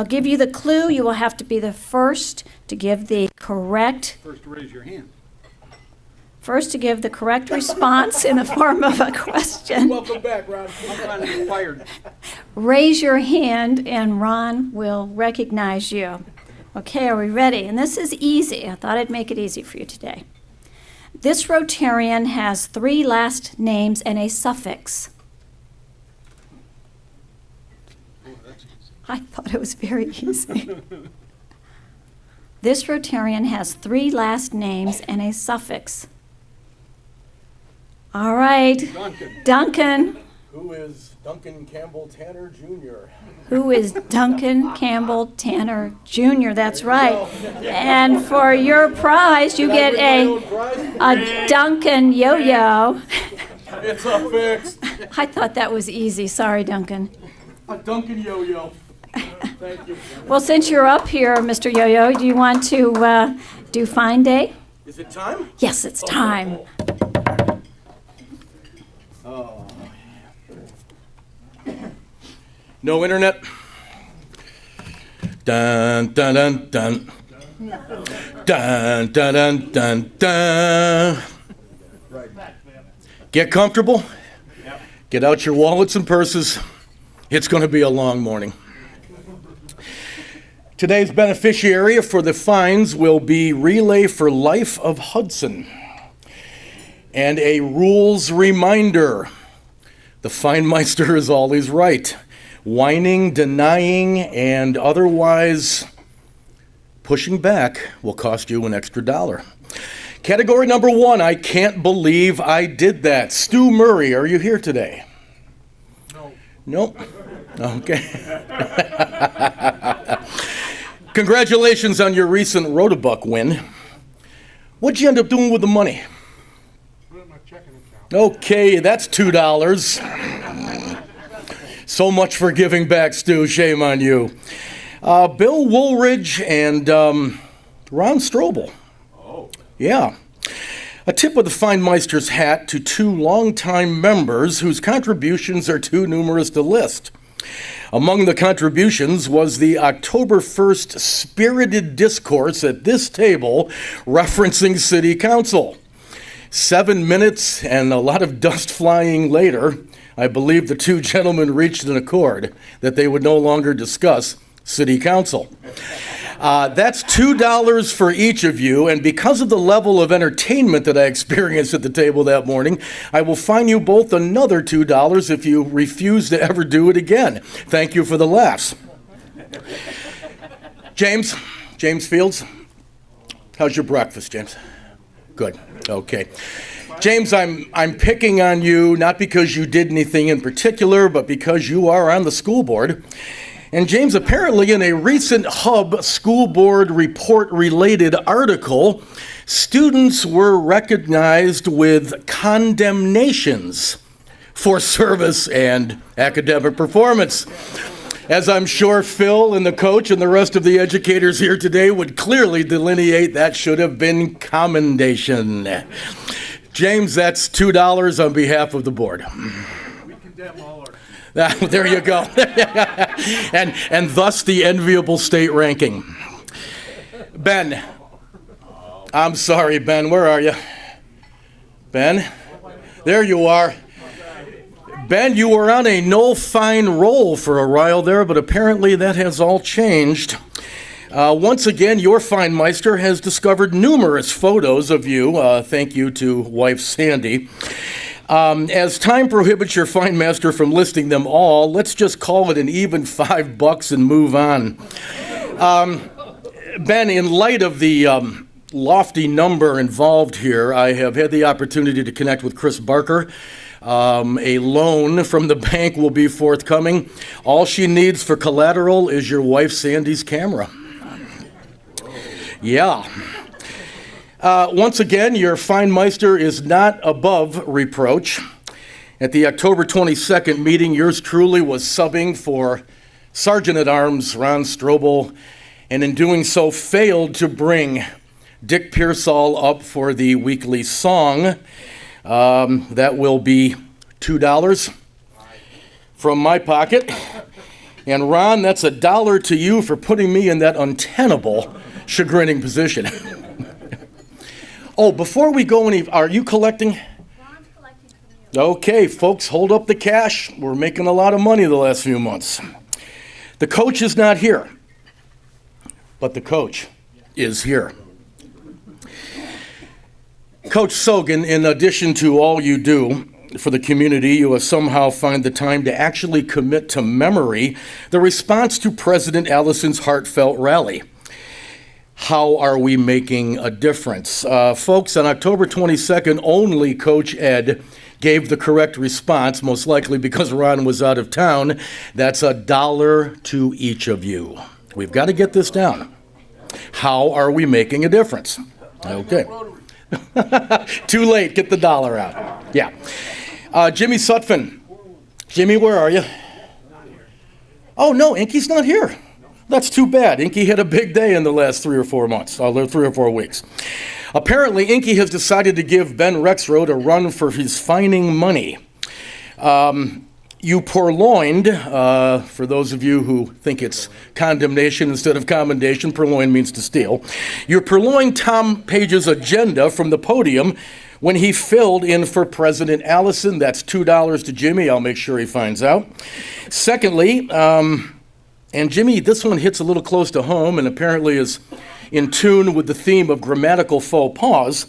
I'll give you the clue. You will have to be the first to give the correct. First, raise your hand. First to give the correct response in the form of a question. Welcome back, Ron. I'm trying to get fired. Raise your hand and Ron will recognize you. Okay, are we ready? And this is easy. I thought I'd make it easy for you today. This Rotarian has 3 last names and a suffix. Oh, that's easy. I thought it was very easy. This Rotarian has 3 last names and a suffix. All right, Duncan. Who is Duncan Campbell Tanner Jr.? Who is Duncan Campbell Tanner Jr.? That's right. And for your prize, you get a Duncan yo-yo. It's a fix. I thought that was easy. Sorry, Duncan. A Duncan yo-yo. Thank you. Well, since you're up here, Mr. Yo-Yo, do you want to do Find Day? Is it time? Yes, it's time. Oh. No internet? Dun, dun, dun, dun. Dun, dun, dun, dun, dun. Get comfortable. Get out your wallets and purses. It's going to be a long morning. Today's beneficiary for the fines will be Relay for Life of Hudson. And a rules reminder. The Findmeister is always right. Whining, denying, and otherwise pushing back will cost you an extra $1. Category number 1, I can't believe I did that. Stu Murray, are you here today? No. Nope. Okay. Congratulations on your recent Rotabuck win. What'd you end up doing with the money? Put it in my checking account. Okay, that's $2. So much for giving back, Stu. Shame on you. Bill Woolridge and Ron Strobel. Oh. Yeah. A tip of the Findmeister's hat to 2 longtime members whose contributions are too numerous to list. Among the contributions was the October 1st spirited discourse at this table referencing City Council. 7 minutes and a lot of dust flying later, I believe the 2 gentlemen reached an accord that they would no longer discuss City Council. That's $2 for each of you, and because of the level of entertainment that I experienced at the table that morning, I will fine you both another $2 if you refuse to ever do it again. Thank you for the laughs. James Fields, how's your breakfast, James? Good, okay. James, I'm picking on you not because you did anything in particular, but because you are on the school board. And James, apparently in a recent Hub School Board Report-related article, students were recognized with condemnations for service and academic performance. As I'm sure Phil and the coach and the rest of the educators here today would clearly delineate, that should have been commendation. James, that's $2 on behalf of the board. We condemn all our... There you go. and thus the enviable state ranking. Ben. I'm sorry, Ben. Where are you? Ben? There you are. Ben, you were on a no-fine roll for a while there, but apparently that has all changed. Once again, your Findmeister has discovered numerous photos of you. Thank you to wife Sandy. As time prohibits your Findmeister from listing them all, let's just call it an even $5 and move on. Ben, in light of the lofty number involved here, I have had the opportunity to connect with Chris Barker. A loan from the bank will be forthcoming. All she needs for collateral is your wife Sandy's camera. Yeah. Once again, your Findmeister is not above reproach. At the October 22nd meeting, yours truly was subbing for Sergeant-at-Arms Ron Strobel, and in doing so failed to bring Dick Pearsall up for the weekly song. That will be $2 from my pocket. And Ron, that's $1 to you for putting me in that untenable, chagrining position. Oh, before we go any, are you collecting? Ron's collecting from you. Okay, folks, hold up the cash. We're making a lot of money the last few months. The coach is not here, but the coach is here. Coach Sogan, in addition to all you do for the community, you have somehow found the time to actually commit to memory the response to President Allison's heartfelt rally. How are we making a difference? Folks, on October 22nd, only Coach Ed gave the correct response, most likely because Ron was out of town. That's $1 to each of you. We've got to get this down. How are we making a difference? Okay. Too late. Get the dollar out. Yeah. Jimmy Sutphin. Jimmy, where are you? Oh, no, Inky's not here. That's too bad. Inky had a big day in the last 3 or 4 months, 3 or 4 weeks. Apparently, Inky has decided to give Ben Rexroad a run for his fining money. You purloined, for those of you who think it's condemnation instead of commendation, purloin means to steal. You purloined Tom Page's agenda from the podium when he filled in for President Allison. That's $2 to Jimmy. I'll make sure he finds out. Secondly, and Jimmy, this one hits a little close to home and apparently is in tune with the theme of grammatical faux pas.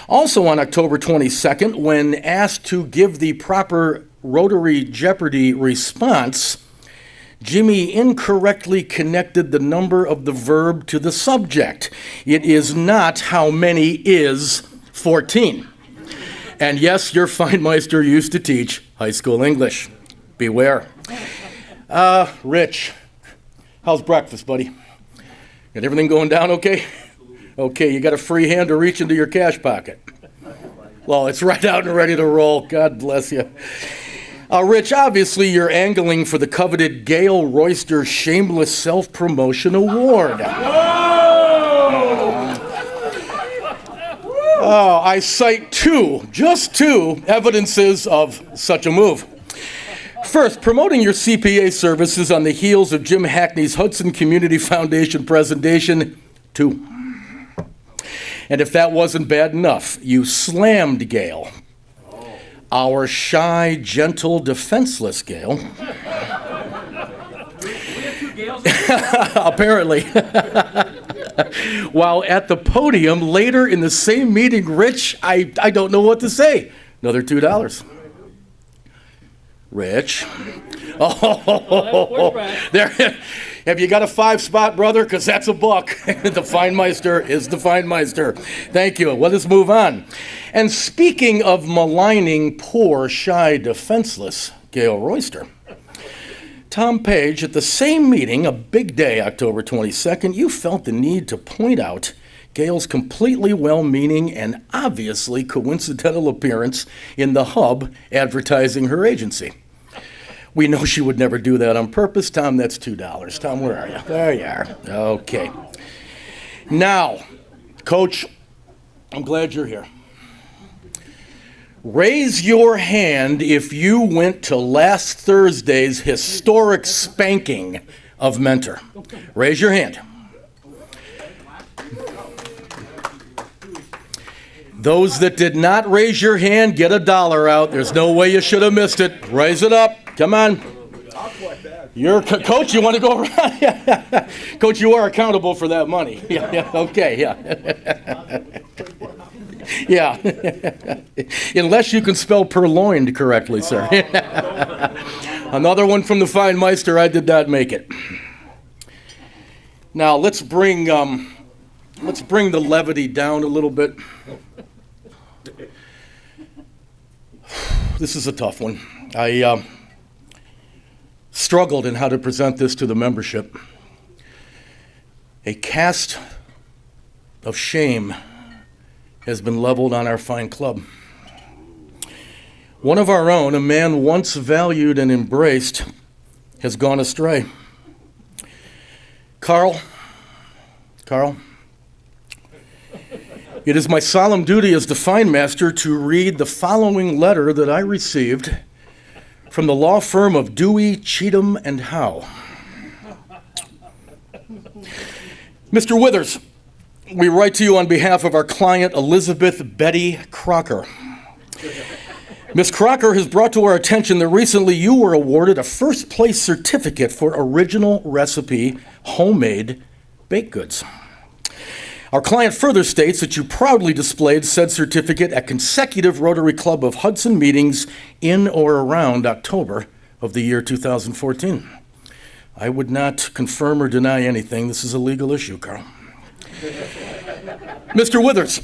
Also on October 22nd, when asked to give the proper Rotary Jeopardy response, Jimmy incorrectly connected the number of the verb to the subject. It is not how many is 14. And yes, your Feinmeister used to teach high school English. Beware. Rich, how's breakfast, buddy? Got everything going down okay? Okay, you got a free hand to reach into your cash pocket. Well, it's right out and ready to roll. God bless you. Rich, obviously you're angling for the coveted Gail Royster Shameless Self-Promotion Award. Oh, I cite just two evidences of such a move. First, promoting your CPA services on the heels of Jim Hackney's Hudson Community Foundation presentation, 2. And if that wasn't bad enough, you slammed Gail. Our shy, gentle, defenseless Gail. Apparently. While at the podium later in the same meeting, Rich, I don't know what to say. Another $2. Rich. Oh, there. Have you got a 5-spot, brother? Because that's $1. The Feinmeister is the Feinmeister. Thank you. Well, let's move on. And speaking of maligning poor, shy, defenseless Gail Royster, Tom Page, at the same meeting, a big day, October 22nd, you felt the need to point out Gail's completely well-meaning and obviously coincidental appearance in the Hub advertising her agency. We know she would never do that on purpose. Tom, that's $2. Tom, where are you? There you are. Okay. Now, Coach, I'm glad you're here. Raise your hand if you went to last Thursday's historic spanking of Mentor. Raise your hand. Those that did not raise your hand, get $1 out. There's no way you should have missed it. Raise it up. Come on. You're Coach, you want to go around? Coach, you are accountable for that money. Yeah, okay, yeah. Yeah. Unless you can spell purloined correctly, sir. Another one from the Feinmeister, I did not make it. Now, let's bring the levity down a little bit. This is a tough one. I struggled in how to present this to the membership. A cast of shame has been leveled on our fine club. One of our own, a man once valued and embraced, has gone astray. Carl, it is my solemn duty as the Feinmaster to read the following letter that I received from the law firm of Dewey, Cheatham, and Howe. Mr. Withers, we write to you on behalf of our client, Elizabeth Betty Crocker. Ms. Crocker has brought to our attention that recently you were awarded a first-place certificate for original recipe homemade baked goods. Our client further states that you proudly displayed said certificate at consecutive Rotary Club of Hudson meetings in or around October of the year 2014. I would not confirm or deny anything. This is a legal issue, Carl. Mr. Withers,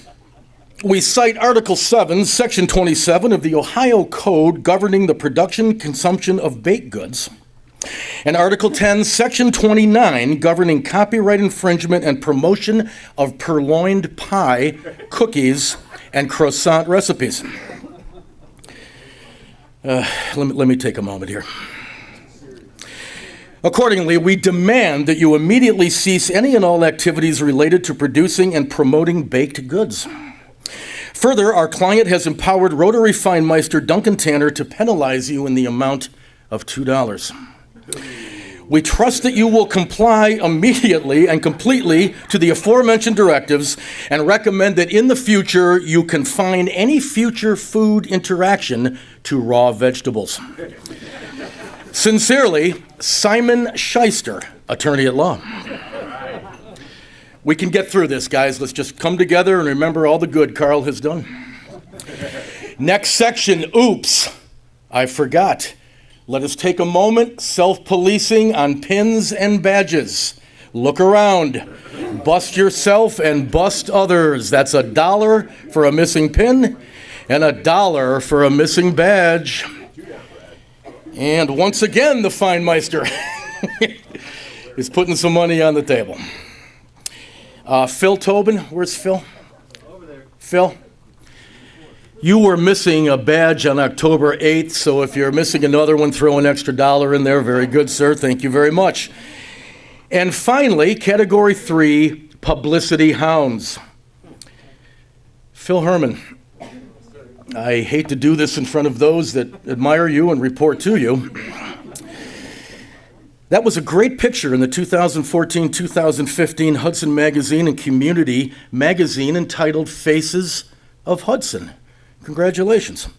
we cite Article 7, Section 27 of the Ohio Code governing the production and consumption of baked goods, and Article 10, Section 29 governing copyright infringement and promotion of purloined pie, cookies, and croissant recipes. Let me take a moment here. Accordingly, we demand that you immediately cease any and all activities related to producing and promoting baked goods. Further, our client has empowered Rotary Feinmeister Duncan Tanner to penalize you in the amount of $2. We trust that you will comply immediately and completely to the aforementioned directives and recommend that in the future you confine any future food interaction to raw vegetables. Sincerely, Simon Shyster, attorney at law. We can get through this, guys. Let's just come together and remember all the good Carl has done. Next section, oops, I forgot. Let us take a moment, self-policing on pins and badges. Look around. Bust yourself and bust others. That's $1 for a missing pin and $1 for a missing badge. And once again, the Feinmeister is putting some money on the table. Phil Tobin, where's Phil? Over there. Phil? You were missing a badge on October 8th, so if you're missing another one, throw an extra $1 in there. Very good, sir. Thank you very much. And finally, Category 3, Publicity Hounds. Phil Herman, I hate to do this in front of those that admire you and report to you. That was a great picture in the 2014-2015 Hudson Magazine and Community magazine entitled Faces of Hudson. Congratulations.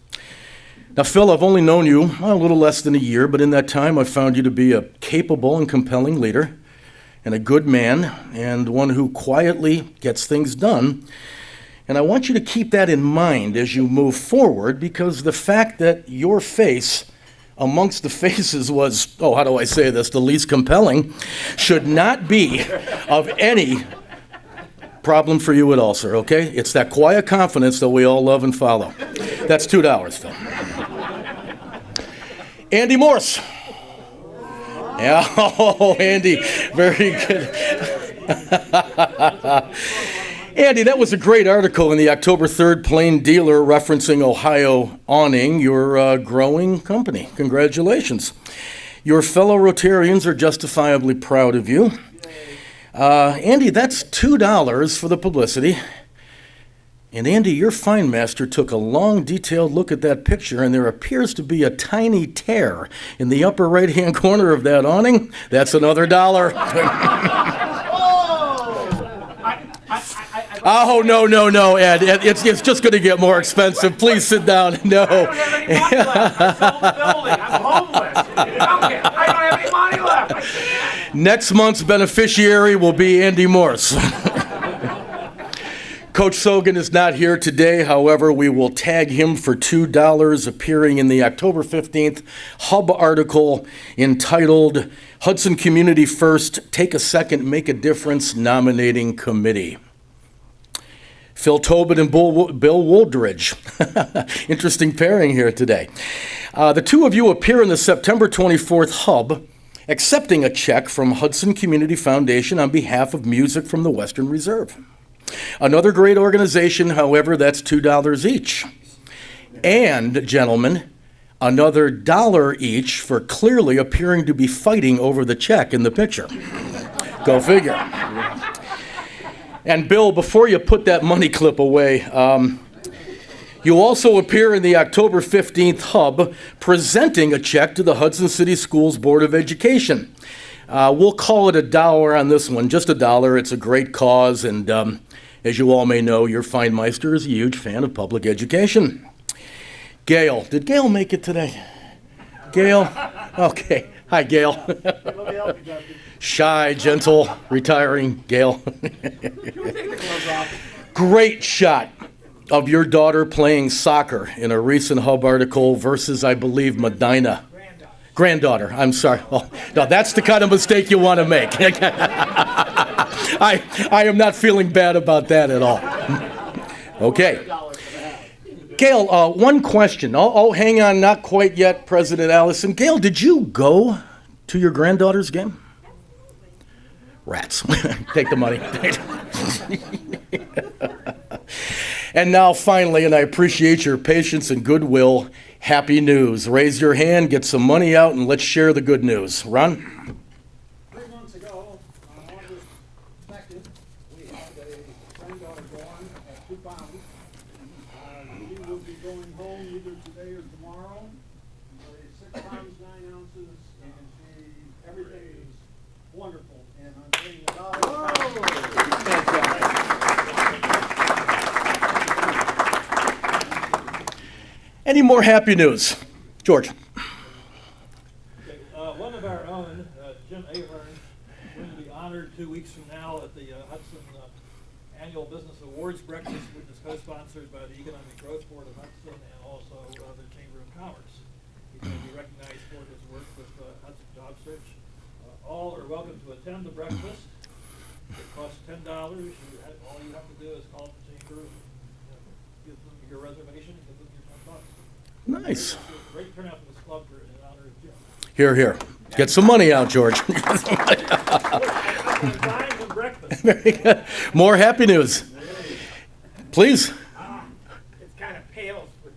Now, Phil, I've only known you a little less than a year, but in that time I've found you to be a capable and compelling leader and a good man and one who quietly gets things done. And I want you to keep that in mind as you move forward, because the fact that your face amongst the faces was, how do I say this, the least compelling, should not be of any problem for you at all, sir, okay? It's that quiet confidence that we all love and follow. That's $2, Phil. Andy Morse. Yeah, Andy, very good. Andy, that was a great article in the October 3rd Plain Dealer referencing Ohio Awning, your growing company. Congratulations. Your fellow Rotarians are justifiably proud of you. Andy, that's $2 for the publicity. And Andy, your Feinmaster took a long, detailed look at that picture, and there appears to be a tiny tear in the upper right-hand corner of that awning. That's another $1. Oh, no, Ed. It's just going to get more expensive. Please sit down. No. I don't have any money left. I sold the building. I'm homeless. I don't have any money left. Next month's beneficiary will be Andy Morse. Coach Sogan is not here today. However, we will tag him for $2 appearing in the October 15th Hub article entitled Hudson Community First, Take a Second, Make a Difference Nominating Committee. Phil Tobin and Bill Woldridge. Interesting pairing here today. The two of you appear in the September 24th Hub, accepting a check from Hudson Community Foundation on behalf of Music from the Western Reserve. Another great organization, however, that's $2 each. And, gentlemen, another $1 each for clearly appearing to be fighting over the check in the picture. Go figure. And Bill, before you put that money clip away, you also appear in the October 15th Hub presenting a check to the Hudson City Schools Board of Education. We'll call it $1 on this one, just $1. It's a great cause, and as you all may know, your fine Meister is a huge fan of public education. Gail, did Gail make it today? Gail? Okay. Hi, Gail. Shy, gentle, retiring Gail. Great shot of your daughter playing soccer in a recent Hub article versus, I believe, Medina. Granddaughter, I'm sorry. Oh, no, that's the kind of mistake you want to make. I am not feeling bad about that at all. Okay. Gail, one question. Oh, hang on, not quite yet, President Allison. Gail, did you go to your granddaughter's game? Rats. Take the money. And now, finally, and I appreciate your patience and goodwill, happy news. Raise your hand, get some money out, and let's share the good news. Ron? 3 months ago, on August 2nd, we had a granddaughter born at 2 pounds. She will be going home either today or tomorrow. Weighs 6 pounds, 9 ounces, and everything is wonderful. And I'm saying Any more happy news? George. Okay, one of our own, Jim Ahern, is going to be honored 2 weeks from now at the Hudson Annual Business Awards Breakfast, which is co-sponsored by the Economic Growth Board of Hudson and also the Chamber of Commerce. He's going to be recognized for his work with Hudson Job Search. All are welcome to attend the breakfast. It costs $10. All you have to do is call the chamber, give them your reservation, and give them your $10. Nice. Great turnout for this club in honor of Jim. Here, here. Get some money out, George. Very good. More happy news. Please. It kind of pales in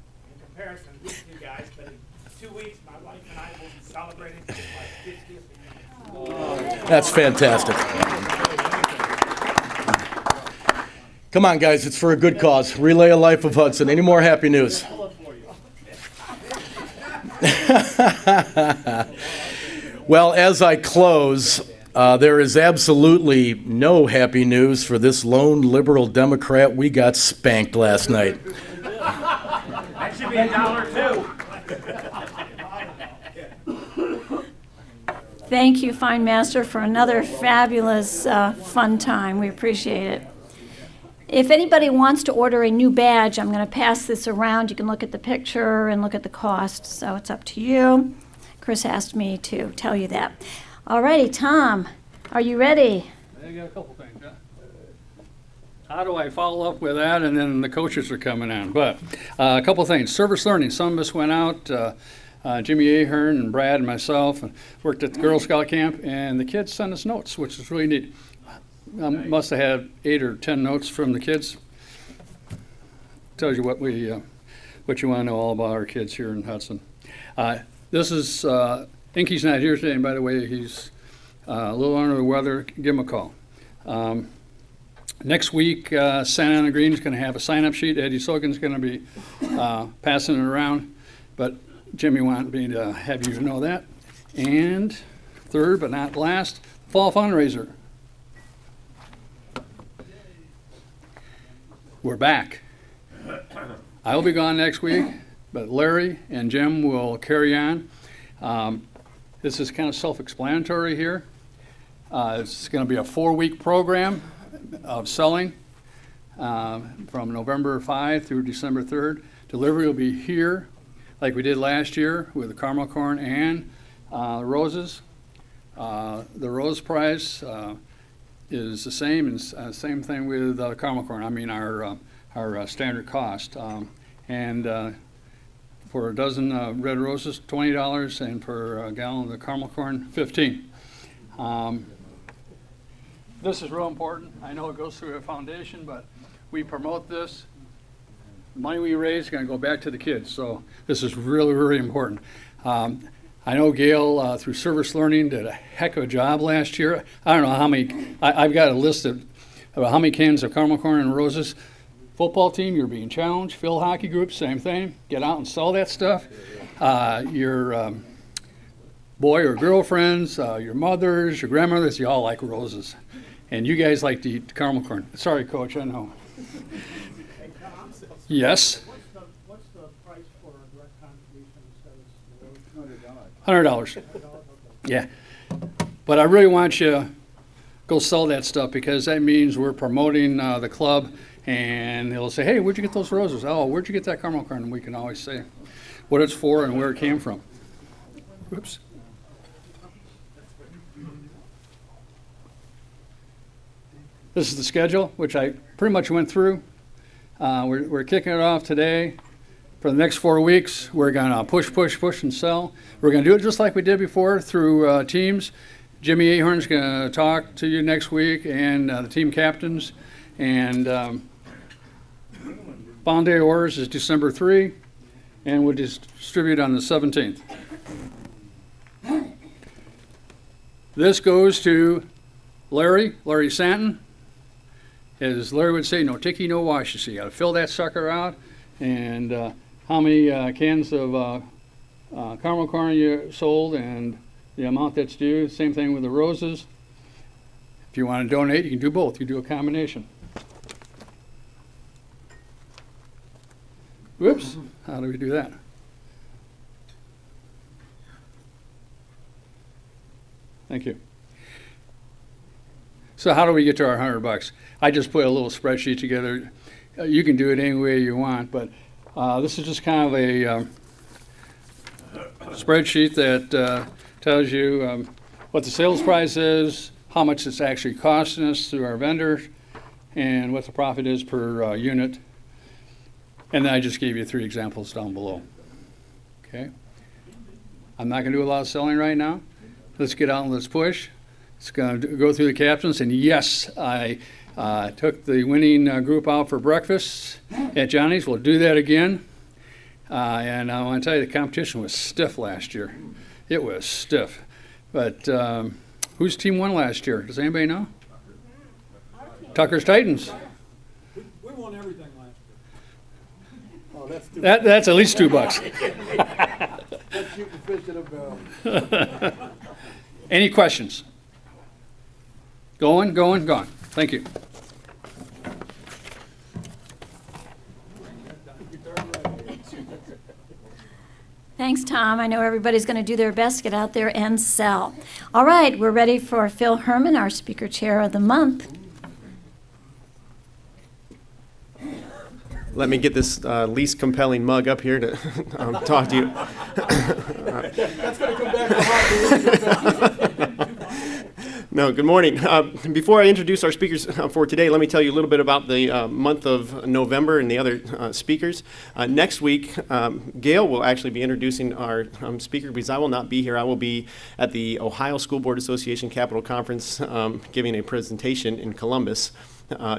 comparison with you guys, but in 2 weeks, my wife and I will be celebrating my 50th anniversary. That's fantastic. Come on, guys. It's for a good cause. Relay a Life of Hudson. Any more happy news? Well, as I close, there is absolutely no happy news for this lone liberal Democrat. We got spanked last night. That should be $1 too. Thank you, Fine Master, for another fabulous, fun time. We appreciate it. If anybody wants to order a new badge, I'm going to pass this around. You can look at the picture and look at the cost, so it's up to you. Chris asked me to tell you that. All righty, Tom, are you ready? I got a couple things, huh? How do I follow up with that? And then the coaches are coming on. But a couple things. Service learning. Some of us went out. Jimmy Ahern and Brad and myself and worked at the Girl Scout camp, and the kids sent us notes, which is really neat. Must have had 8 or 10 notes from the kids. Tells you what what you want to know all about our kids here in Hudson. This is Inky's not here today, and by the way, he's a little under the weather. Give him a call. Next week, Santa Ana Green is going to have a sign-up sheet. Eddie Sogan's going to be passing it around, but Jimmy wanted me to have you know that. And third, but not last, fall fundraiser. We're back. I will be gone next week, but Larry and Jim will carry on. This is kind of self-explanatory here. It's going to be a 4-week program of selling from November 5 through December 3rd. Delivery will be here like we did last year with the caramel corn and roses. The rose price is the same, and same thing with caramel corn. I mean our standard cost. And for a dozen red roses, $20, and for a gallon of the caramel corn, $15. This is real important. I know it goes through a foundation, but we promote this. The money we raise is going to go back to the kids, so this is really, really important. I know Gail, through service learning, did a heck of a job last year. I don't know how many, I've got a list of how many cans of caramel corn and roses. Football team, you're being challenged. Field hockey group, same thing. Get out and sell that stuff. Your boy or girlfriends, your mothers, your grandmothers, you all like roses. And you guys like to eat caramel corn. Sorry, Coach, I know. Yes? What's the price for a direct contribution instead of $100. Yeah. But I really want you to go sell that stuff because that means we're promoting the club, and they'll say, hey, where'd you get those roses? Oh, where'd you get that caramel corn? And we can always say what it's for and where it came from. Oops. This is the schedule, which I pretty much went through. We're kicking it off today. For the next 4 weeks, we're going to push, push, push, and sell. We're going to do it just like we did before through teams. Jimmy Ahorn's going to talk to you next week, and the team captains. And Bond Day orders is December 3, and we'll distribute on the 17th. This goes to Larry Santon. As Larry would say, no ticky, no wash, you see. You got to fill that sucker out. And how many cans of caramel corn you sold and the amount that's due. Same thing with the roses. If you want to donate, you can do both. You do a combination. Whoops, how do we do that? Thank you. So how do we get to our $100? I just put a little spreadsheet together. You can do it any way you want, but this is just kind of a spreadsheet that tells you what the sales price is, how much it's actually costing us through our vendors, and what the profit is per unit. And then I just gave you 3 examples down below. Okay? I'm not going to do a lot of selling right now. Let's get out and let's push. It's going to go through the captains. And yes, I took the winning group out for breakfast at Johnny's. We'll do that again. And I want to tell you, the competition was stiff last year. It was stiff. But whose team won last year? Does anybody know? Tucker's Titans. We won everything last year. Oh, that's That's at least $2. That's shooting fish in a barrel. Any questions? Going, gone. Thank you. Thanks, Tom. I know everybody's going to do their best to get out there and sell. All right, we're ready for Phil Herman, our Speaker Chair of the Month. Let me get this least compelling mug up here to talk to you. That's going to come back to haunt you. No, good morning. Before I introduce our speakers for today, let me tell you a little bit about the month of November and the other speakers. Next week, Gail will actually be introducing our speaker because I will not be here. I will be at the Ohio School Board Association Capital Conference giving a presentation in Columbus.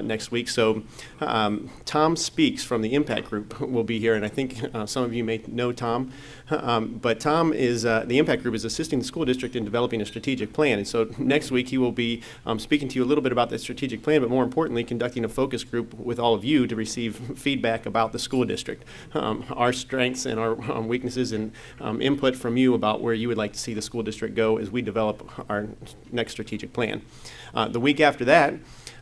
Next week. So Tom Speaks from the Impact Group will be here, and I think some of you may know Tom. But Tom is, the Impact Group is assisting the school district in developing a strategic plan. And so next week he will be speaking to you a little bit about that strategic plan, but more importantly, conducting a focus group with all of you to receive feedback about the school district, our strengths and our weaknesses, and input from you about where you would like to see the school district go as we develop our next strategic plan. The week after that,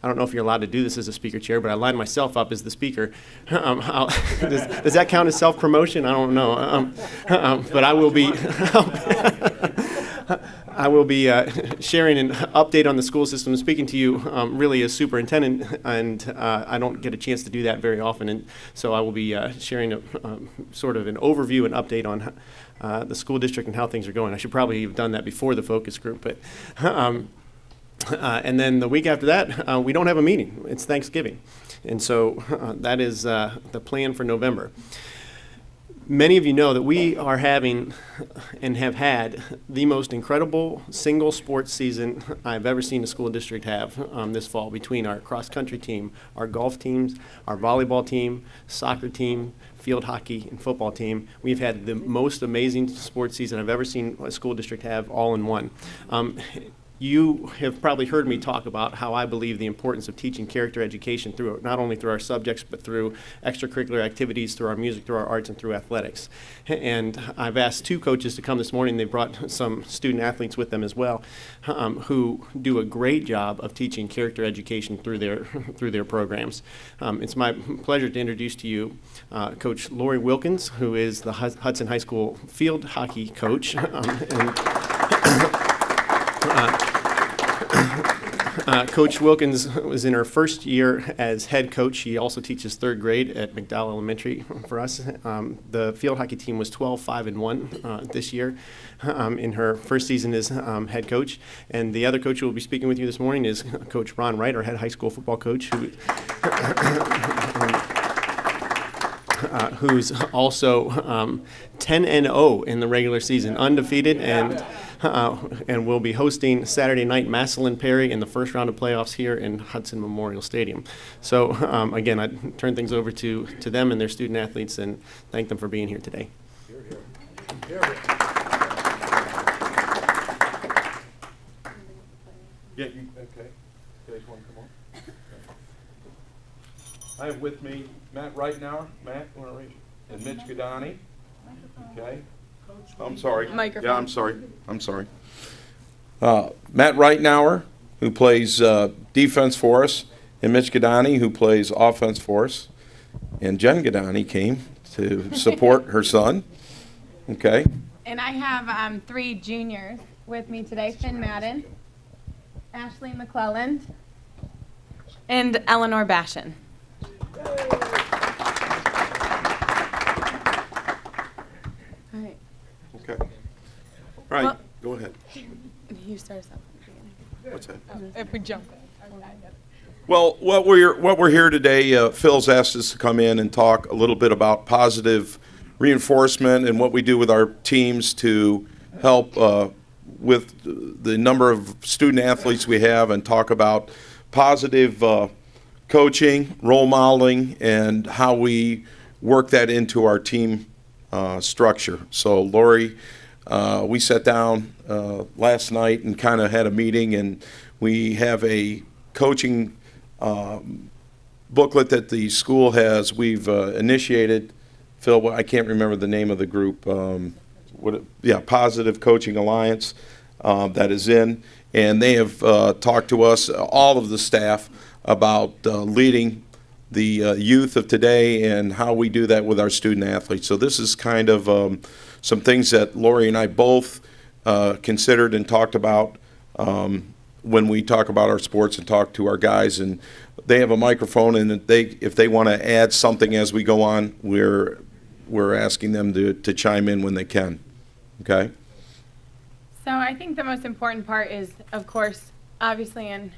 I don't know if you're allowed to do this as a speaker chair, but I lined myself up as the speaker. Does that count as self-promotion? I don't know. But I will be sharing an update on the school system and speaking to you really as superintendent, and I don't get a chance to do that very often, and so I will be sharing sort of an overview and update on the school district and how things are going. I should probably have done that before the focus group, but and then the week after that, we don't have a meeting. It's Thanksgiving. And so that is the plan for November. Many of you know that we are having and have had the most incredible single sports season I've ever seen a school district have this fall, between our cross-country team, our golf teams, our volleyball team, soccer team, field hockey, and football team. We've had the most amazing sports season I've ever seen a school district have all in one. You have probably heard me talk about how I believe the importance of teaching character education through not only through our subjects, but through extracurricular activities, through our music, through our arts, and through athletics. And I've asked 2 coaches to come this morning. They brought some student athletes with them as well, who do a great job of teaching character education through their programs. It's my pleasure to introduce to you Coach Lori Wilkins, who is the Hudson High School field hockey coach. Coach Wilkins was in her first year as head coach. She also teaches 3rd grade at McDowell Elementary for us. The field hockey team was 12-5-1 this year in her first season as head coach. And the other coach who will be speaking with you this morning is Coach Ron Wright, our head high school football coach, who's also 10-0 in the regular season, undefeated, and will be hosting Saturday night Massillon Perry in the first round of playoffs here in Hudson Memorial Stadium. So again, I turn things over to them and their student athletes and thank them for being here today. Yeah, okay. You guys want to come on? I have with me Matt Reitnauer. Matt, you want to raise? And Mitch Gadani. Okay. I'm sorry. Microphone. Yeah, I'm sorry. Matt Reitnauer, who plays defense for us, and Mitch Gadani, who plays offense for us. And Jen Gadani came to support her son. Okay. And I have 3 juniors with me today: Finn Madden, Ashley McClelland, and Eleanor Bashan. All right. Okay. All right, Well- go ahead. You start us off at the beginning. What's that? If we jump. Well, what we're here today, Phil's asked us to come in and talk a little bit about positive reinforcement and what we do with our teams to help with the number of student athletes we have, and talk about positive coaching, role modeling, and how we work that into our team structure. So Lori, we sat down last night and kind of had a meeting, and we have a coaching booklet that the school has. We've initiated, Phil, I can't remember the name of the group, Positive Coaching Alliance, that is in, and they have talked to us, all of the staff, about leading the youth of today and how we do that with our student athletes. So this is kind of some things that Lori and I both considered and talked about when we talk about our sports and talk to our guys. And they have a microphone, and if they want to add something as we go on, we're asking them to chime in when they can. Okay? So I think the most important part is, of course, obviously in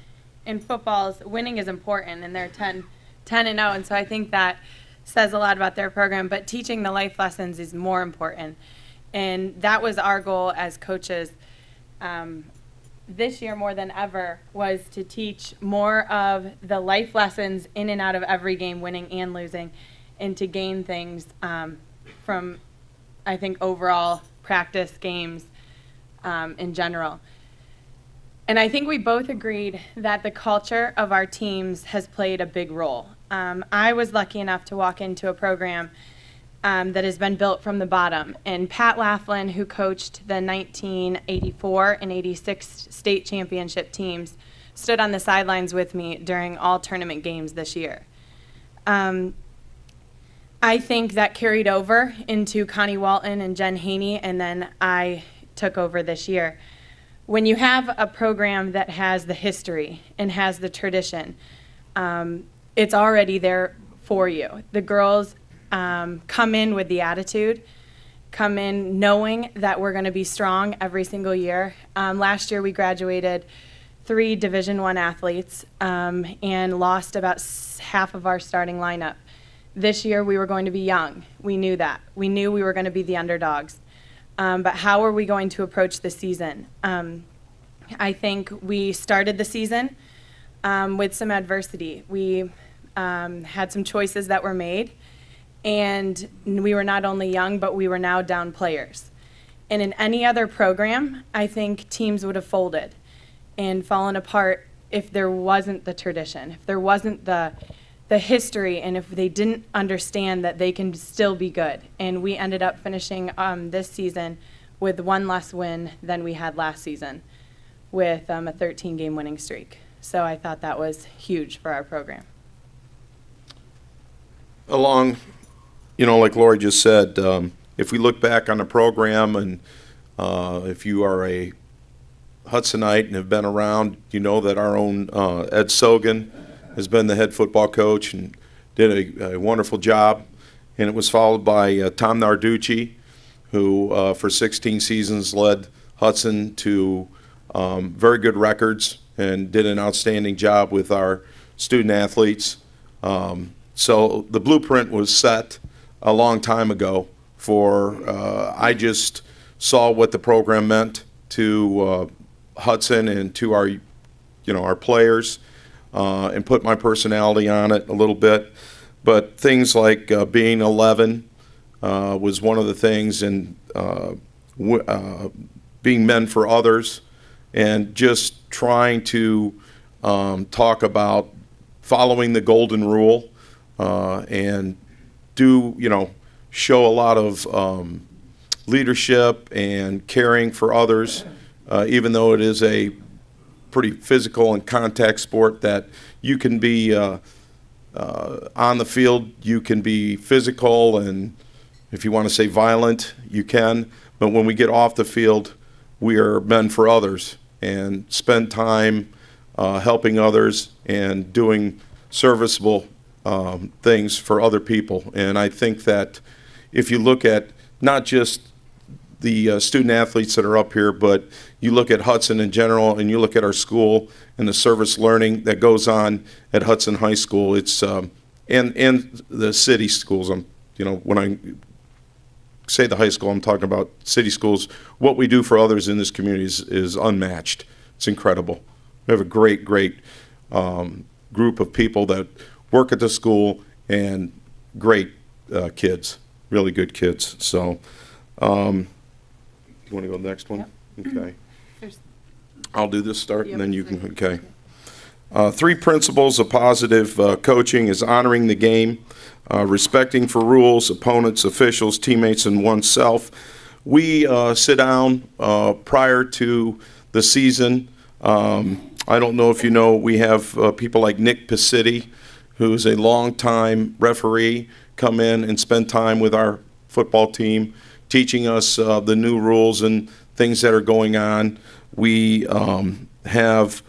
football, winning is important, and they're 10-0, and so I think that says a lot about their program. But teaching the life lessons is more important, and that was our goal as coaches. This year more than ever was to teach more of the life lessons in and out of every game, winning and losing, and to gain things from, I think, overall practice games in general. And I think we both agreed that the culture of our teams has played a big role. I was lucky enough to walk into a program that has been built from the bottom. And Pat Laughlin, who coached the 1984 and 86 state championship teams, stood on the sidelines with me during all tournament games this year. I think that carried over into Connie Walton and Jen Haney, and then I took over this year. When you have a program that has the history and has the tradition, it's already there for you. The girls come in with the attitude, come in knowing that we're going to be strong every single year. Last year we graduated 3 Division I athletes and lost about half of our starting lineup. This year we were going to be young. We knew that. We knew we were going to be the underdogs. But how are we going to approach the season? I think we started the season with some adversity. We had some choices that were made. And we were not only young, but we were now down players. And in any other program, I think teams would have folded. and fallen apart if there wasn't the tradition, if there wasn't the history, and if they didn't understand that they can still be good. And we ended up finishing this season with one less win than we had last season, with a 13-game winning streak. So I thought that was huge for our program. Along, like Lori just said, if we look back on the program, and if you are a Hudsonite and have been around, you know that our own Ed Sogan has been the head football coach and did a wonderful job. And it was followed by Tom Narducci, who for 16 seasons led Hudson to very good records and did an outstanding job with our student athletes. So the blueprint was set a long time ago for, I just saw what the program meant to Hudson and to our players, and put my personality on it a little bit. But things like being 11 was one of the things, and being men for others, and just trying to talk about following the golden rule, and show a lot of leadership and caring for others, even though it is a pretty physical and contact sport that you can be on the field, you can be physical, and if you want to say violent, you can. But when we get off the field, we are men for others and spend time helping others and doing serviceable things for other people. And I think that if you look at not just the student athletes that are up here, but you look at Hudson in general, and you look at our school and the service learning that goes on at Hudson High School, it's and the city schools. When I say the high school, I'm talking about city schools. What we do for others in this community is unmatched. It's incredible. We have a great group of people that work at the school, and great kids, really good kids. So. You want to go to the next one? Yep. Okay. I'll do this start, and then you can, okay. 3 principles of positive coaching is honoring the game, respecting for rules, opponents, officials, teammates, and oneself. We sit down prior to the season. I don't know if you know, we have people like Nick Pacity, who's a longtime referee, come in and spend time with our football team, teaching us the new rules and things that are going on. We have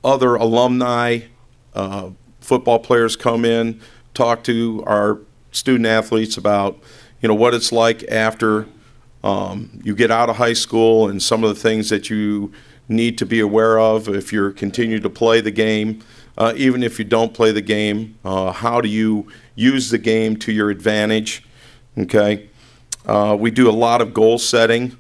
other alumni football players come in, talk to our student athletes about what it's like after you get out of high school, and some of the things that you need to be aware of if you're continue to play the game. Even if you don't play the game, how do you use the game to your advantage? Okay, we do a lot of goal setting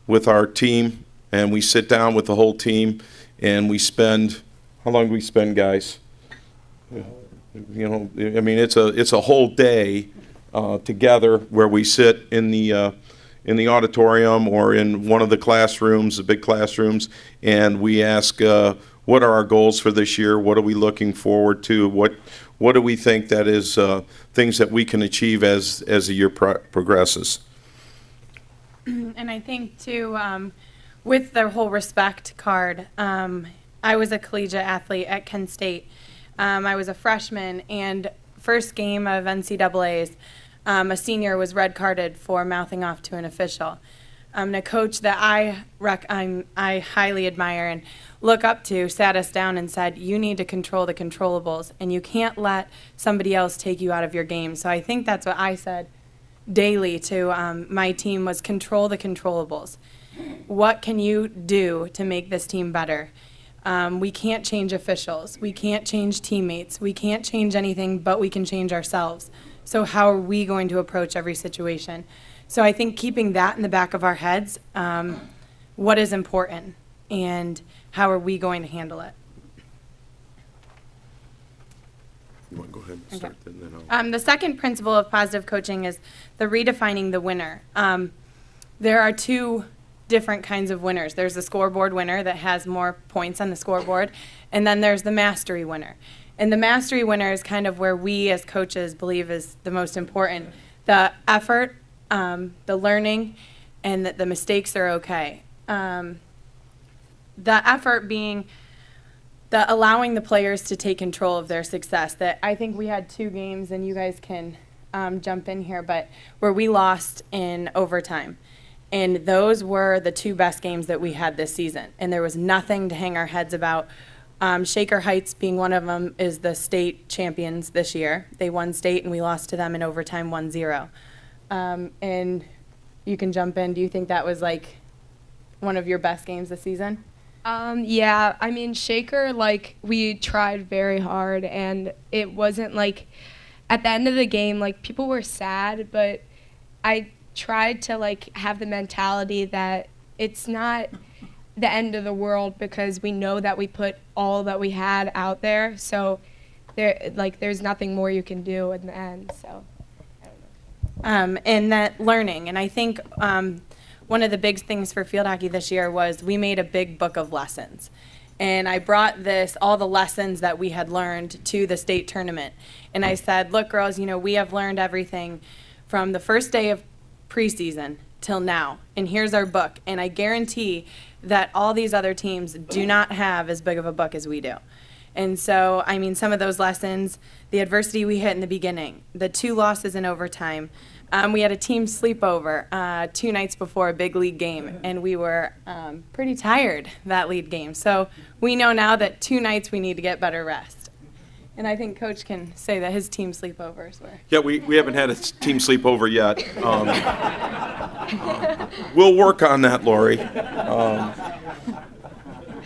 with our team, and we sit down with the whole team, and we spend, how long do we spend, guys? It's a whole day together where we sit in the auditorium or in one of the classrooms, the big classrooms, and we ask, what are our goals for this year? What are we looking forward to? What do we think that is things that we can achieve as the year progresses? And I think, too, with the whole respect card, I was a collegiate athlete at Kent State. I was a freshman, and first game of NCAA's, a senior was red carded for mouthing off to an official. And a coach that I highly admire and look up to sat us down and said, you need to control the controllables, and you can't let somebody else take you out of your game. So I think that's what I said daily to my team, was control the controllables. What can you do to make this team better? We can't change officials. We can't change teammates. We can't change anything, but we can change ourselves. So how are we going to approach every situation? So I think keeping that in the back of our heads, what is important and how are we going to handle it? You want to go ahead and start, Okay. then I'll... The second principle of positive coaching is the redefining the winner. There are two different kinds of winners. There's the scoreboard winner that has more points on the scoreboard, and then there's the mastery winner. And the mastery winner is kind of where we as coaches believe is the most important. The effort, the learning, and that the mistakes are okay. The effort being the allowing the players to take control of their success. That I think we had 2 games, and you guys can jump in here, but where we lost in overtime. And those were the 2 best games that we had this season. And there was nothing to hang our heads about. Shaker Heights being one of them is the state champions this year. They won state, and we lost to them in overtime 1-0. And you can jump in. Do you think that was like one of your best games this season? Yeah, I mean, Shaker, like, we tried very hard, and it wasn't like, at the end of the game, like, people were sad, but I tried to, like, have the mentality that it's not the end of the world because we know that we put all that we had out there, so there's nothing more you can do in the end, so. And that learning, and I think one of the big things for field hockey this year was we made a big book of lessons. And I brought all the lessons that we had learned to the state tournament. And I said, look, girls, we have learned everything from the first day of preseason till now. And here's our book. And I guarantee that all these other teams do not have as big of a book as we do. And so, I mean, some of those lessons, the adversity we hit in the beginning, the 2 losses in overtime. We had a team sleepover 2 nights before a big league game, and we were pretty tired that lead game. So we know now that 2 nights we need to get better rest. And I think Coach can say that his team sleepovers were. Yeah, we haven't had a team sleepover yet. We'll work on that, Lori.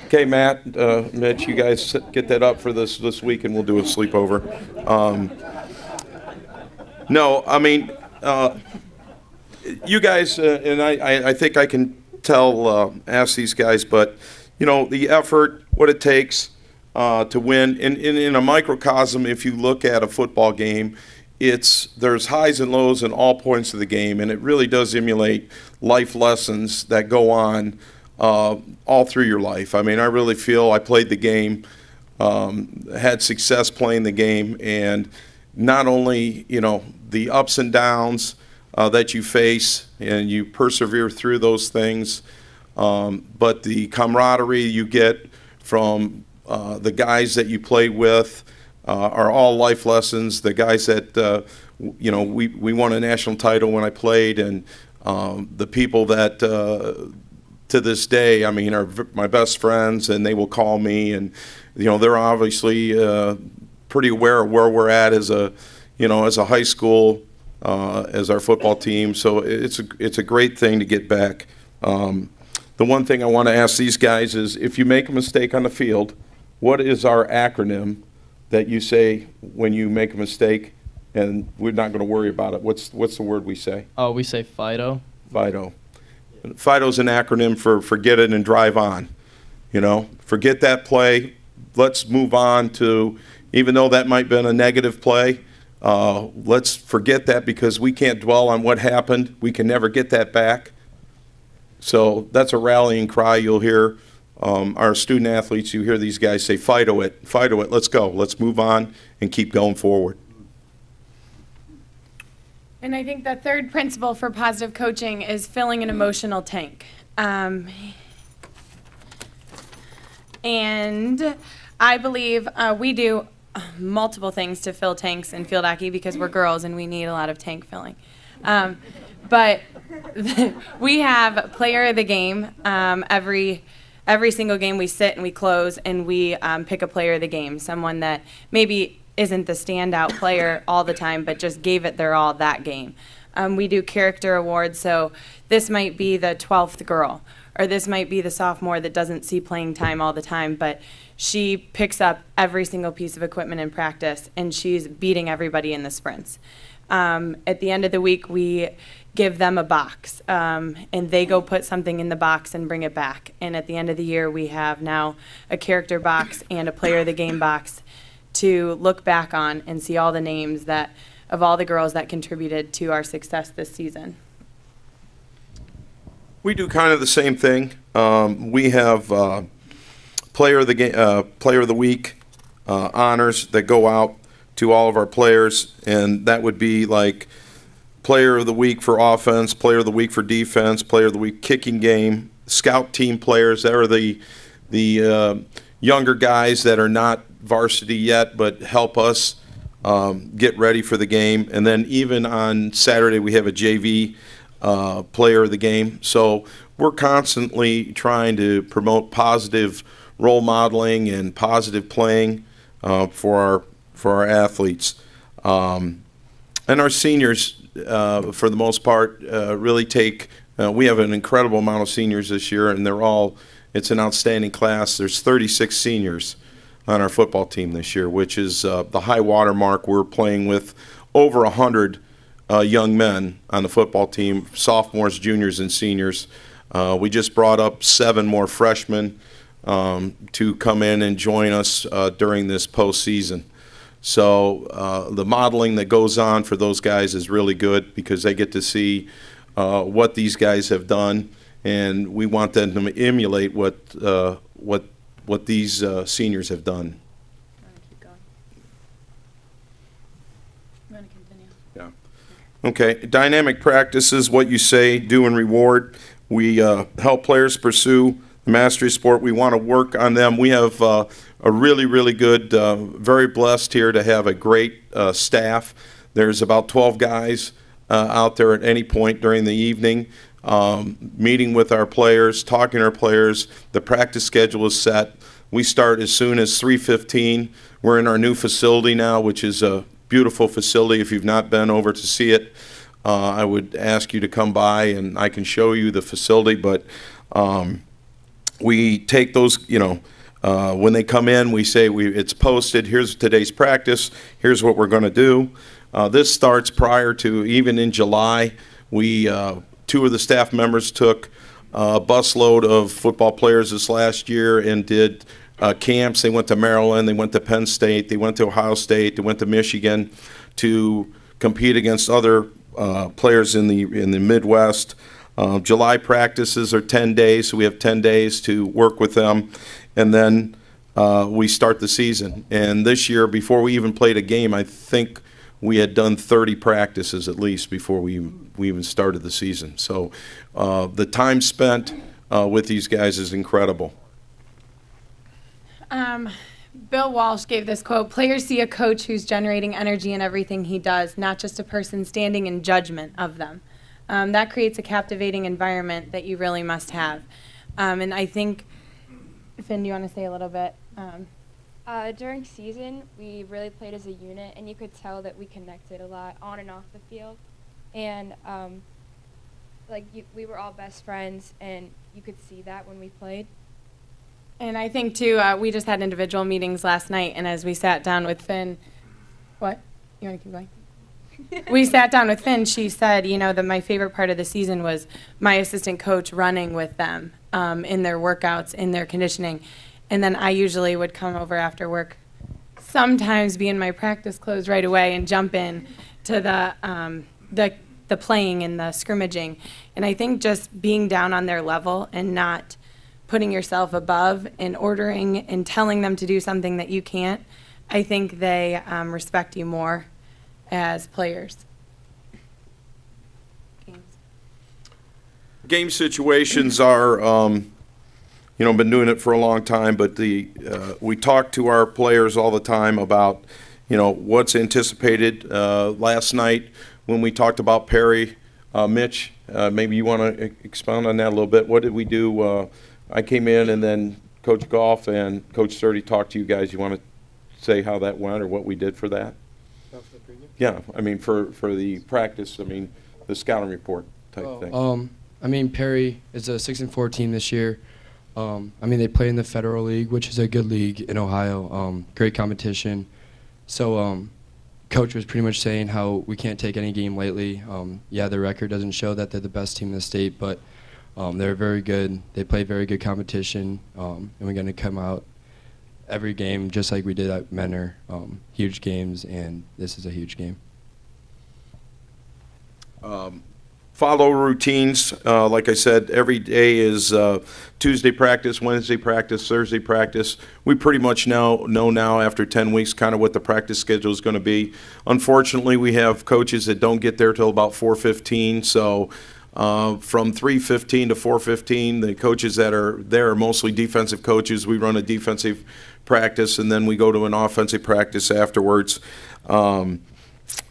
Okay, Matt, Mitch, you guys get that up for this week, and we'll do a sleepover. No, I mean, you guys, and I think I can ask these guys, but, the effort, what it takes to win. In a microcosm, if you look at a football game, there's highs and lows in all points of the game, and it really does emulate life lessons that go on all through your life. I mean, I really feel I played the game, had success playing the game, and not only, the ups and downs that you face and you persevere through those things, but the camaraderie you get from the guys that you play with are all life lessons. The guys that, we won a national title when I played, and the people that to this day, I mean, are my best friends, and they will call me, and they're obviously pretty aware of where we're at as a high school, as our football team. So it's a great thing to get back. The one thing I want to ask these guys is, if you make a mistake on the field, what is our acronym that you say when you make a mistake, and we're not going to worry about it? What's the word we say? Oh, we say FIDO. FIDO. FIDO's an acronym for forget it and drive on. Forget that play. Let's move on to, even though that might have been a negative play, let's forget that, because we can't dwell on what happened. We can never get that back. So that's a rallying cry you'll hear. Our student athletes, you hear these guys say, FIDO it, let's go. Let's move on and keep going forward. And I think the third principle for positive coaching is filling an emotional tank. And I believe we do multiple things to fill tanks in field hockey because we're girls and we need a lot of tank filling. But we have player of the game. Every single game we sit and we close and we pick a player of the game, someone that maybe isn't the standout player all the time, but just gave it their all that game. We do character awards, so this might be the 12th girl, or this might be the sophomore that doesn't see playing time all the time, but she picks up every single piece of equipment in practice, and she's beating everybody in the sprints. At the end of the week, we give them a box, and they go put something in the box and bring it back. And at the end of the year, we have now a character box and a player of the game box to look back on and see all the names of all the girls that contributed to our success this season. We do kind of the same thing. We have player of the week honors that go out to all of our players, and that would be like player of the week for offense, player of the week for defense, player of the week kicking game, scout team players. That are the younger guys that are not varsity yet but help us get ready for the game. And then even on Saturday we have a JV player of the game. So we're constantly trying to promote positive role modeling and positive playing for our athletes. And our seniors, for the most part, really take. We have an incredible amount of seniors this year, and it's an outstanding class. There's 36 seniors on our football team this year, which is the high water mark. We're playing with over 100 young men on the football team, sophomores, juniors, and seniors. We just brought up 7 more freshmen to come in and join us during this postseason. So the modeling that goes on for those guys is really good because they get to see what these guys have done, and we want them to emulate what these seniors have done. Yeah. Okay. Dynamic practice is what you say, do, and reward. We help players pursue the mastery sport. We want to work on them. We have a really, really good, very blessed here to have a great staff. There's about 12 guys out there at any point during the evening, meeting with our players, talking to our players. The practice schedule is set. We start as soon as 3:15. We're in our new facility now, which is a beautiful facility. If you've not been over to see it, I would ask you to come by and I can show you the facility. But we take those, when they come in, we say it's posted. Here's today's practice. Here's what we're going to do. This starts prior to, even in July. We 2 of the staff members took a busload of football players this last year and did camps. They went to Maryland, they went to Penn State, they went to Ohio State, they went to Michigan to compete against other players in the Midwest. July practices are 10 days, so we have 10 days to work with them, and then we start the season. And this year, before we even played a game, I think we had done 30 practices at least before we even started the season. So the time spent with these guys is incredible. Bill Walsh gave this quote: "Players see a coach who's generating energy in everything he does, not just a person standing in judgment of them." That creates a captivating environment that you really must have. And I think, Finn, do you want to say a little bit? During season, we really played as a unit, and you could tell that we connected a lot on and off the field. And we were all best friends, and you could see that when we played. And I think, too, we just had individual meetings last night, and as we sat down with Finn, what? You want to keep going? We sat down with Finn. She said, that my favorite part of the season was my assistant coach running with them in their workouts, in their conditioning. And then I usually would come over after work, sometimes be in my practice clothes right away and jump in to the playing and the scrimmaging. And I think just being down on their level and not putting yourself above and ordering and telling them to do something that you can't, I think they respect you more as players. Game situations are, been doing it for a long time, but we talk to our players all the time about, what's anticipated. Last night when we talked about Perry, Mitch, maybe you want to expound on that a little bit. What did we do? I came in and then Coach Goff and Coach Sturdy talked to you guys. You want to say how that went or what we did for that? Yeah, for the practice, the scouting report type thing. Perry is a 6-4 team this year. They play in the Federal League, which is a good league in Ohio. Great competition. So, Coach was pretty much saying how we can't take any game lightly. The record doesn't show that they're the best team in the state, but they're very good. They play very good competition, and we're going to come out every game just like we did at Menor. Huge games, and this is a huge game. follow routines. Like I said, every day is Tuesday practice, Wednesday practice, Thursday practice. We pretty much know now after 10 weeks kind of what the practice schedule is going to be. Unfortunately, we have coaches that don't get there till about 4:15, so from 3:15 to 4:15, the coaches that are there are mostly defensive coaches. We run a defensive practice, and then we go to an offensive practice afterwards.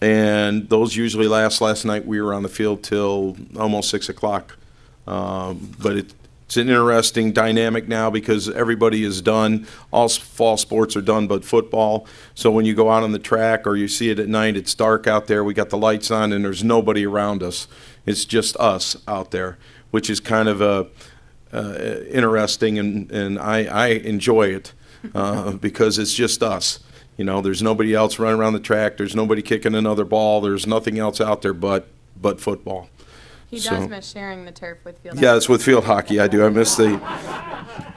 And those usually last. Last night we were on the field till almost 6 o'clock. But it's an interesting dynamic now because everybody is done. All fall sports are done but football. So when you go out on the track or you see it at night, it's dark out there. We got the lights on and there's nobody around us. It's just us out there, which is kind of interesting, and I enjoy it because it's just us. You know, there's nobody else running around the track. There's nobody kicking another ball. There's nothing else out there but football. He So- does miss sharing the turf with field. Yeah, it's with field hockey. I do. I miss the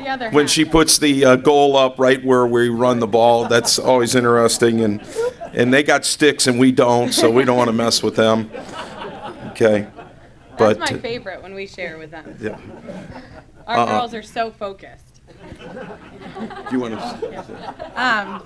other when half. she puts the goal up right where we run the ball. That's always interesting, and they got sticks and we don't, so we don't want to mess with them. Okay, That's but my favorite when we share with them. yeah. Our girls are so focused. Do you want to?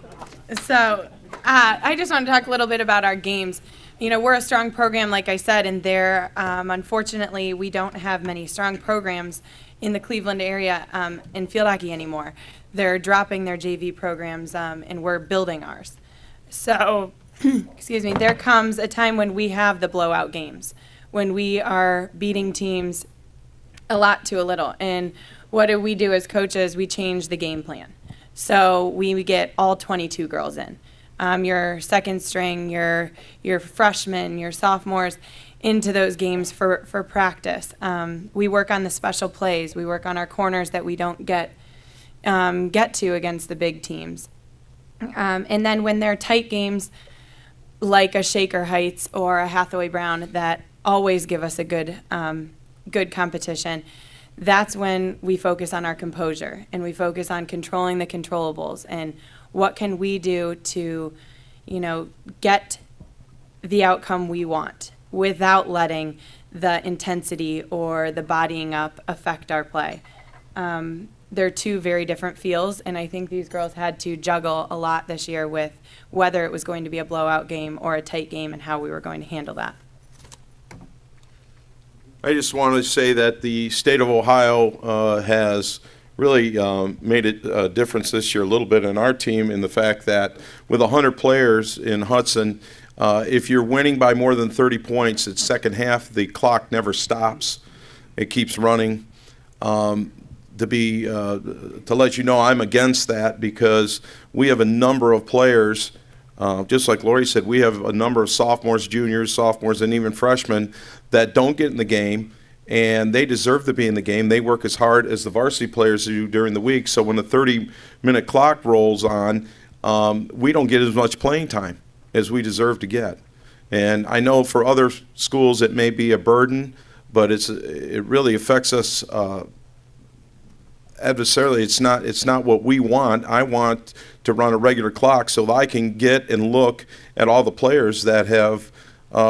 So I just want to talk a little bit about our games. You know, we're a strong program, like I said, and there, unfortunately, we don't have many strong programs in the Cleveland area in field hockey anymore. They're dropping their JV programs, and we're building ours. So, excuse me, there comes a time when we have the blowout games, when we are beating teams a lot to a little. And what do we do as coaches? We change the game plan. So we get all 22 girls in. Your second string, your freshmen, your sophomores into those games for practice. We work on the special plays. We work on our corners that we don't get to against the big teams. And then when they're tight games like a Shaker Heights or a Hathaway Brown that always give us a good competition, that's when we focus on our composure and we focus on controlling the controllables and what can we do to, you know, get the outcome we want without letting the intensity or the bodying up affect our play. They're two very different feels, and I think these girls had to juggle a lot this year with whether it was going to be a blowout game or a tight game and how we were going to handle that. I just wanted to say that the state of Ohio has really made a difference this year a little bit in our team in the fact that with 100 players in Hudson, if you're winning by more than 30 points, it's second half, the clock never stops. It keeps running. To let you know, I'm against that because we have a number of players, just like Lori said, we have a number of sophomores, juniors, sophomores, and even freshmen that don't get in the game, and they deserve to be in the game. They work as hard as the varsity players do during the week, so when the 30-minute clock rolls on, we don't get as much playing time as we deserve to get. And I know for other schools it may be a burden, but it really affects us adversarially. It's not what we want. I want to run a regular clock so that I can get and look at all the players that have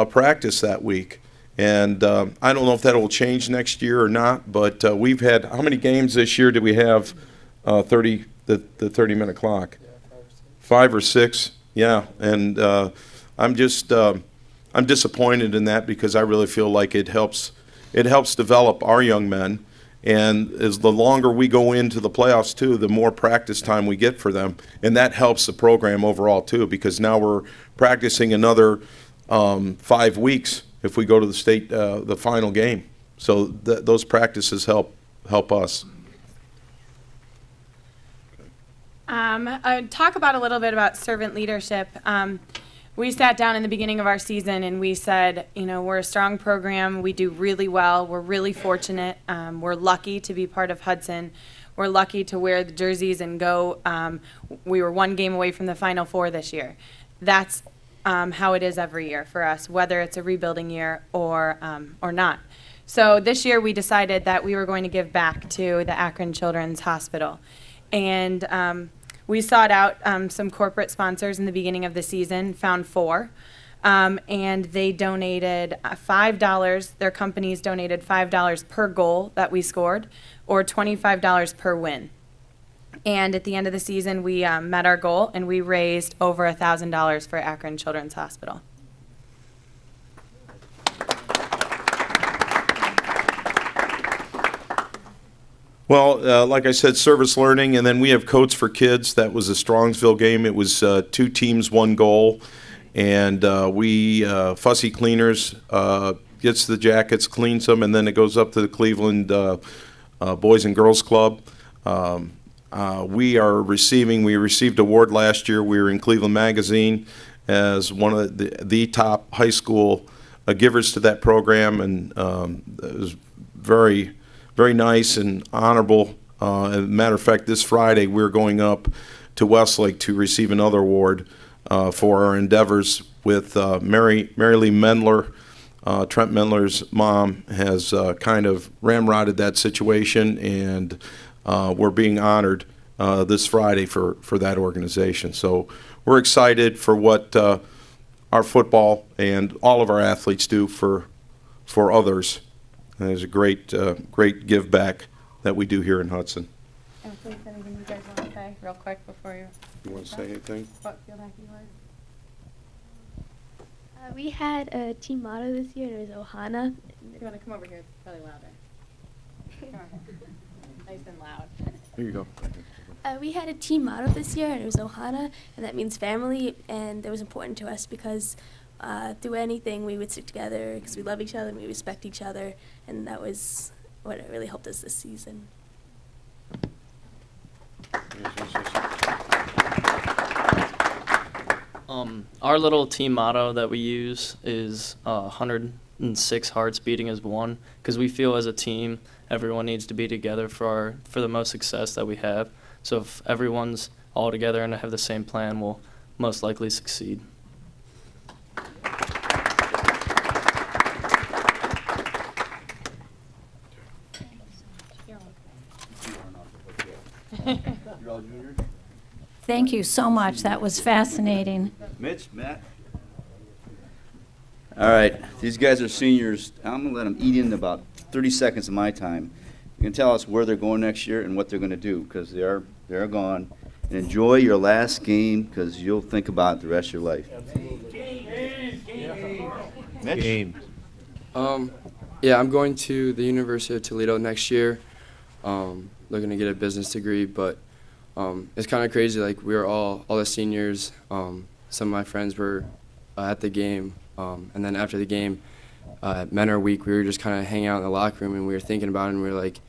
practiced that week. And I don't know if that will change next year or not, but we've had, how many games this year did we have the 30-minute clock? 5 or 6, yeah. And I'm disappointed in that because I really feel like it helps develop our young men. And as the longer we go into the playoffs too, the more practice time we get for them, and that helps the program overall too because now we're practicing another 5 weeks if we go to the state the final game. So those practices help us. Talk about a little bit about servant leadership. We sat down in the beginning of our season and we said, you know, we're a strong program. We do really well. We're really fortunate. We're lucky to be part of Hudson. We're lucky to wear the jerseys and go. We were 1 game away from the Final Four this year. That's how it is every year for us, whether it's a rebuilding year or not. So this year we decided that we were going to give back to the Akron Children's Hospital. And we sought out some corporate sponsors in the beginning of the season, found 4. and they donated $5. Their companies donated $5 per goal that we scored, or $25 per win. And at the end of the season, we met our goal, and we raised over $1,000 for Akron Children's Hospital. Well, like I said, service learning, and then we have Coats for Kids. That was a Strongsville game. It was 2 teams, 1 goal. And we, Fussy Cleaners, gets the jackets, cleans them, and then it goes up to the Cleveland Boys and Girls Club. We received award last year. We were in Cleveland Magazine as one of the top high school givers to that program, and it was very, very nice and honorable. As a matter of fact, this Friday we're going up to Westlake to receive another award for our endeavors with Mary Lee Mendler. Trent Mendler's mom has kind of ramrodded that situation, and we're being honored this Friday for that organization. So we're excited for what our football and all of our athletes do for others. And there's a great give back that we do here in Hudson. And please, anything you guys want to say real quick before you? You want to say anything? What field hockey was? We had a team motto this year, and it was Ohana. You want to come over here? It's probably louder. Come on. Nice and loud. Here you go. We had a team motto this year, and it was Ohana, and that means family, and that was important to us because through anything we would stick together because we love each other and we respect each other, and that was what really helped us this season. Our little team motto that we use is 106 hearts beating as one, because we feel as a team everyone needs to be together for the most success that we have. So if everyone's all together and have the same plan, we'll most likely succeed. Thank you so much. That was fascinating. Mitch, Matt. All right, these guys are seniors. I'm going to let them eat in about 30 seconds of my time. You can tell us where they're going next year and what they're going to do, because they're gone. And enjoy your last game, because you'll think about it the rest of your life. Mitch? Yeah, I'm going to the University of Toledo next year. Looking to get a business degree, but it's kind of crazy. Like, we were all the seniors. Some of my friends were at the game, and then after the game, at Mentor Week, we were just kind of hanging out in the locker room, and we were thinking about it, and we were like,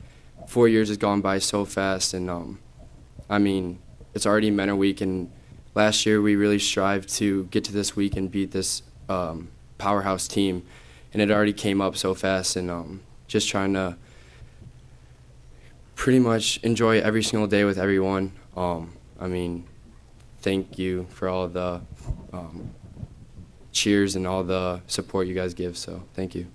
4 years has gone by so fast, and I mean, it's already Mentor Week, and last year we really strived to get to this week and beat this powerhouse team, and it already came up so fast, and just trying to pretty much enjoy every single day with everyone. I mean, thank you for all the cheers and all the support you guys give, so thank you.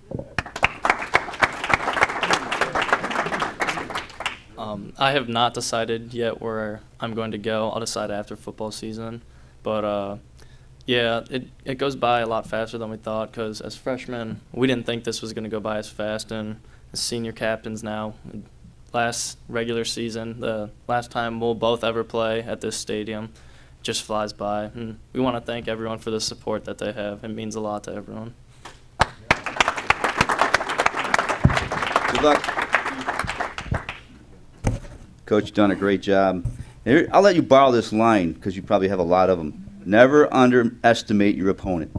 I have not decided yet where I'm going to go. I'll decide after football season. But yeah, it goes by a lot faster than we thought, because as freshmen, we didn't think this was going to go by as fast, and as senior captains now, last regular season, the last time we'll both ever play at this stadium, just flies by. And we want to thank everyone for the support that they have. It means a lot to everyone. Good luck. Coach, you've done a great job. Here, I'll let you borrow this line, because you probably have a lot of them. Never underestimate your opponent.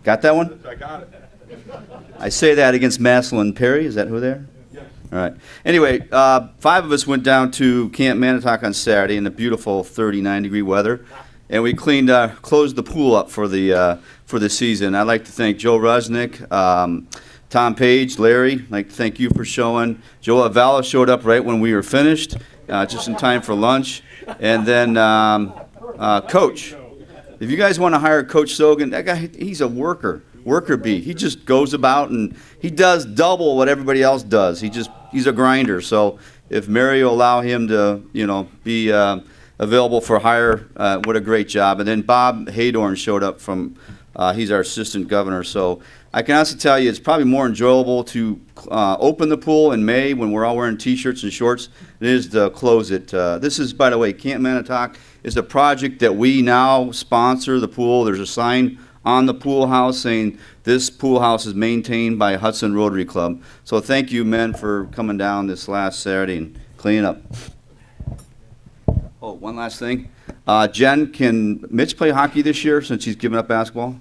Got that one? I got it. I say that against Massillon Perry. Is that who they are? Yes. All right. Anyway, 5 of us went down to Camp Manitowoc on Saturday in the beautiful 39-degree weather, and we closed the pool up for the season. I'd like to thank Joe Rusnick, Tom Page, Larry. I'd like to thank you for showing. Joe Avella showed up right when we were finished, just in time for lunch. And then Coach. If you guys want to hire Coach Sogan, that guy, he's a worker bee. He just goes about and he does double what everybody else does. He's a grinder. So if Mary will allow him to, be available for hire, what a great job. And then Bob Haydorn showed up from He's our assistant governor. So I can honestly tell you it's probably more enjoyable to open the pool in May when we're all wearing T-shirts and shorts than it is to close it. This is, by the way, Camp Manitowoc is a project that we now sponsor the pool. There's a sign on the pool house saying this pool house is maintained by Hudson Rotary Club. So thank you, men, for coming down this last Saturday and cleaning up. Oh, one last thing. Jen, can Mitch play hockey this year since he's given up basketball?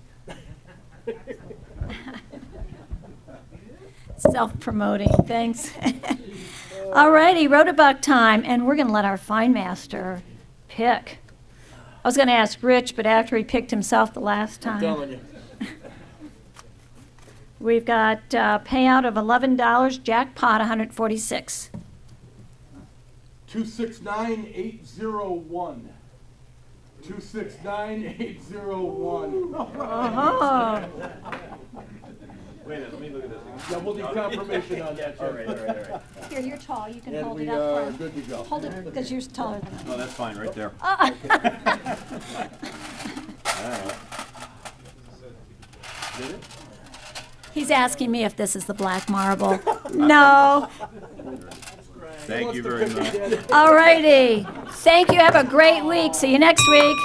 Self-promoting, thanks. All righty, Rotabuck time, and we're going to let our fine master pick. I was going to ask Rich, but after he picked himself the last time. I'm telling you. We've got payout of $11, jackpot 146. 269801. 269801. Oh. Wait a minute, let me look at this. Yeah, we'll need confirmation on that. All right. Here, you're tall. You can And hold we it up are front. good to go. Hold it because you're taller than me. Oh, that's fine, right there. He's asking me if this is the black marble. No. Thank you very much. All righty. Thank you. Have a great week. See you next week.